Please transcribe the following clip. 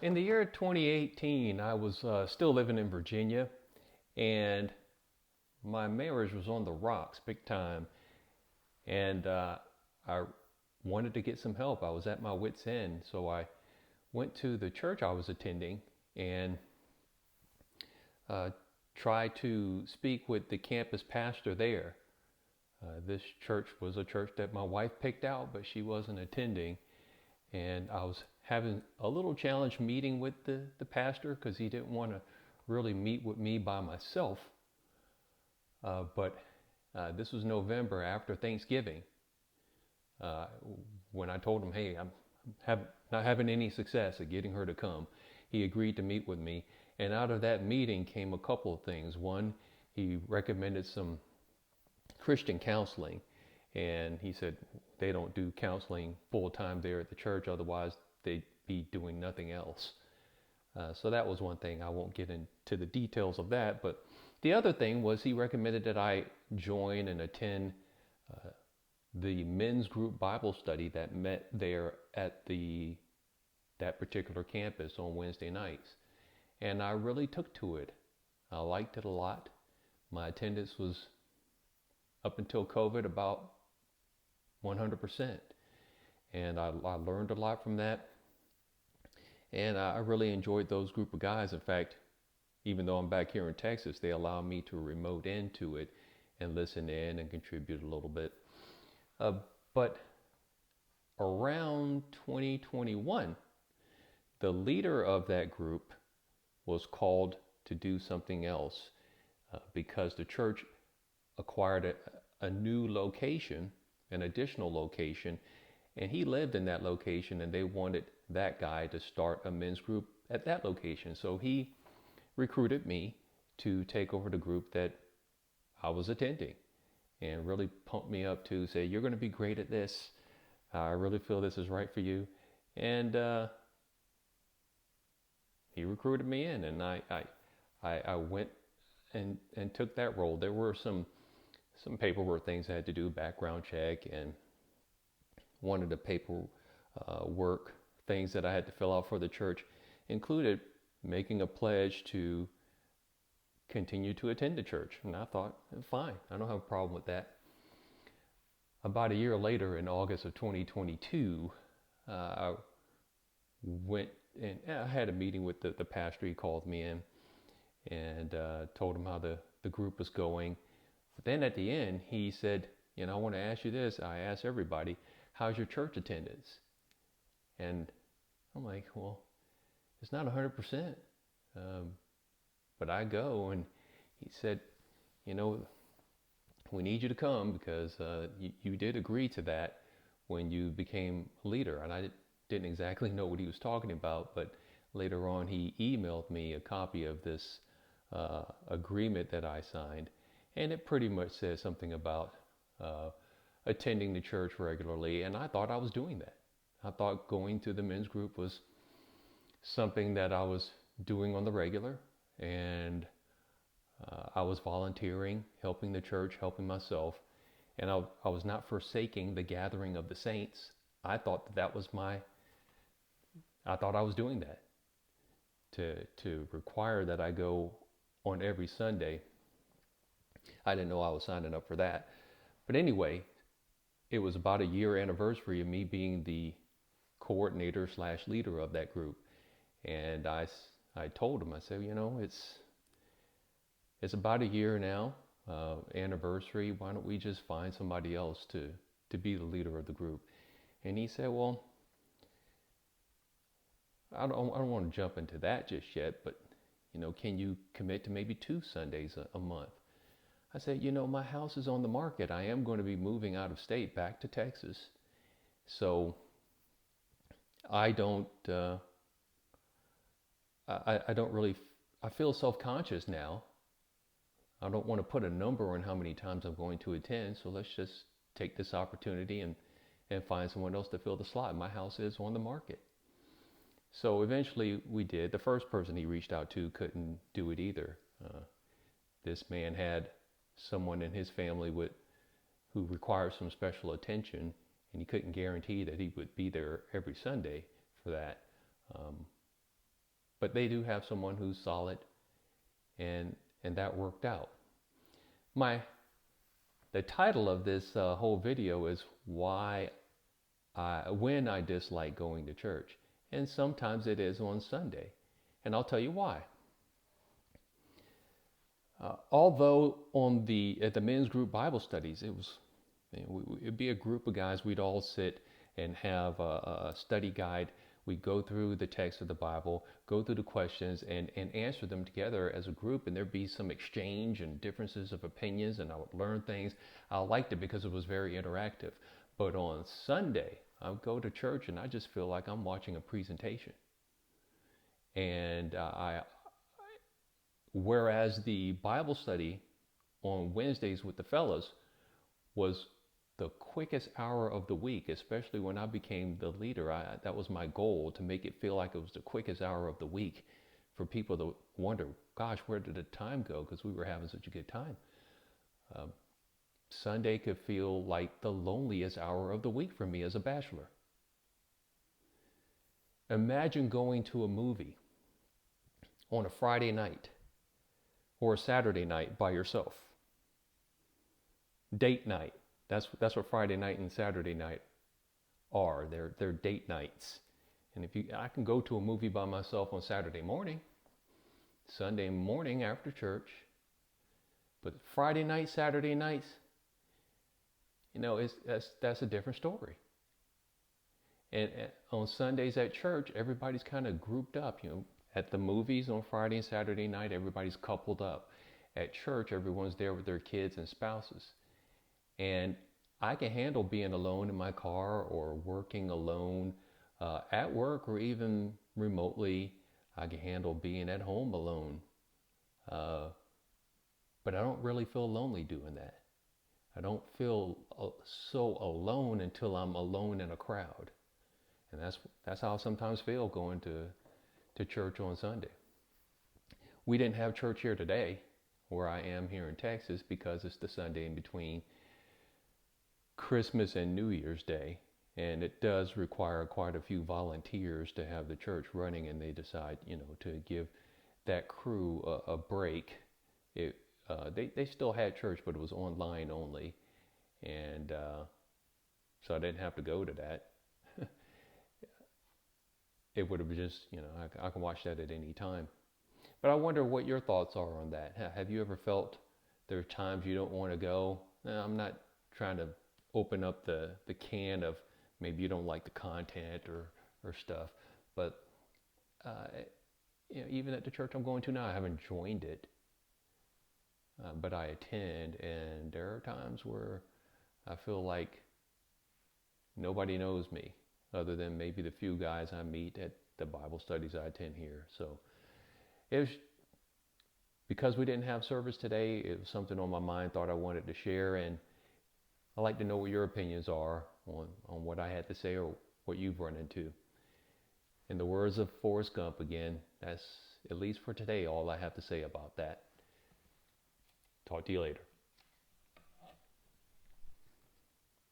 In the year 2018, I was still living in Virginia, and my marriage was on the rocks big time. And I wanted to get some help. I was at my wits' end, so I went to the church I was attending and uh, tried to speak with the campus pastor there. This church was a church that my wife picked out, but she wasn't attending. And I was having a little challenge meeting with the pastor because he didn't want to really meet with me by myself. But this was November after Thanksgiving uh, when I told him, hey, I'm not having any success at getting her to come. He agreed to meet with me. And out of that meeting came a couple of things. One, he recommended some Christian counseling. And he said they don't do counseling full time there at the church, otherwise, they'd be doing nothing else. So that was one thing. I won't get into the details of that. But the other thing was he recommended that I join and attend uh, the men's group Bible study that met there at that particular campus on Wednesday nights. And I really took to it. I liked it a lot. My attendance was up until COVID about 100%. And I learned a lot from that. And I really enjoyed those group of guys. In fact, even though I'm back here in Texas, they allow me to remote into it and listen in and contribute a little bit. Uh, but around 2021, the leader of that group was called to do something else because the church acquired a new location, an additional location, and he lived in that location, and they wanted that guy to start a men's group at that location. So he recruited me to take over the group that I was attending and really pumped me up to say, you're going to be great at this. I really feel this is right for you. And he recruited me in, and I went and took that role. There were some paperwork things I had to do, background check, and one of the paperwork things that I had to fill out for the church included making a pledge to continue to attend the church. And I thought, fine, I don't have a problem with that. About a year later, in August of 2022, I went and I had a meeting with the pastor. He called me in and told him how the group was going. But then at the end, he said, I want to ask you this. I ask everybody, how's your church attendance? And I'm like, well, it's not 100%, but I go. And he said, you know, we need you to come because you did agree to that when you became a leader. And I didn't exactly know what he was talking about, but later on he emailed me a copy of this agreement that I signed. And it pretty much says something about uh, attending the church regularly. And I thought I was doing that. I thought going to the men's group was something that I was doing on the regular. And I was volunteering, helping the church, helping myself, and I was not forsaking the gathering of the saints. I thought that was I thought I was doing that. To require that I go on every Sunday, I didn't know I was signing up for that. But anyway, it was about a year anniversary of me being the coordinator slash leader of that group. And I told him, I said, it's about a year now, anniversary. Why don't we just find somebody else to be the leader of the group? And he said, well, I don't want to jump into that just yet, but can you commit to maybe 2 Sundays a month? I said, my house is on the market. I am going to be moving out of state back to Texas. So I don't, I don't really, I feel self-conscious now. I don't want to put a number on how many times I'm going to attend, so let's just take this opportunity and find someone else to fill the slot. My house is on the market. So eventually we did. The first person he reached out to couldn't do it either. This man had someone in his family who required some special attention, and he couldn't guarantee that he would be there every Sunday for that. Um, but they do have someone who's solid, and that worked out. The title of this whole video is when I dislike going to church, and sometimes it is on Sunday, and I'll tell you why. Although at the men's group Bible studies, it'd be a group of guys. We'd all sit and have a study guide. We'd go through the text of the Bible, go through the questions, and answer them together as a group. And there'd be some exchange and differences of opinions, and I would learn things. I liked it because it was very interactive. But on Sunday, I would go to church, and I just feel like I'm watching a presentation. And whereas the Bible study on Wednesdays with the fellas was the quickest hour of the week, especially when I became the leader. That was my goal, to make it feel like it was the quickest hour of the week, for people to wonder, gosh, where did the time go? Because we were having such a good time. Sunday could feel like the loneliest hour of the week for me as a bachelor. Imagine going to a movie on a Friday night or a Saturday night by yourself. Date night. That's what Friday night and Saturday night are. They're date nights. And I can go to a movie by myself on Saturday morning, Sunday morning after church, but Friday night, Saturday nights, that's a different story. And on Sundays at church, everybody's kind of grouped up. At the movies on Friday and Saturday night, everybody's coupled up. At church, everyone's there with their kids and spouses. And I can handle being alone in my car or working alone at work, or even remotely. I can handle being at home alone. But I don't really feel lonely doing that. I don't feel so alone until I'm alone in a crowd. And that's how I sometimes feel going to church on Sunday. We didn't have church here today, where I am here in Texas, because it's the Sunday in between Christmas and New Year's Day, and it does require quite a few volunteers to have the church running, and they decide, to give that crew a break. They still had church, but it was online only, and so I didn't have to go to that. It would have just, I can watch that at any time. But I wonder what your thoughts are on that. Have you ever felt there are times you don't want to go? Now, I'm not trying to open up the can of maybe you don't like the content or stuff, but even at the church I'm going to now, I haven't joined it, but I attend, and there are times where I feel like nobody knows me, other than maybe the few guys I meet at the Bible studies I attend here. So it was, because we didn't have service today, it was something on my mind, thought I wanted to share, and I'd like to know what your opinions are on what I had to say, or what you've run into. In the words of Forrest Gump again, that's, at least for today, all I have to say about that. Talk to you later.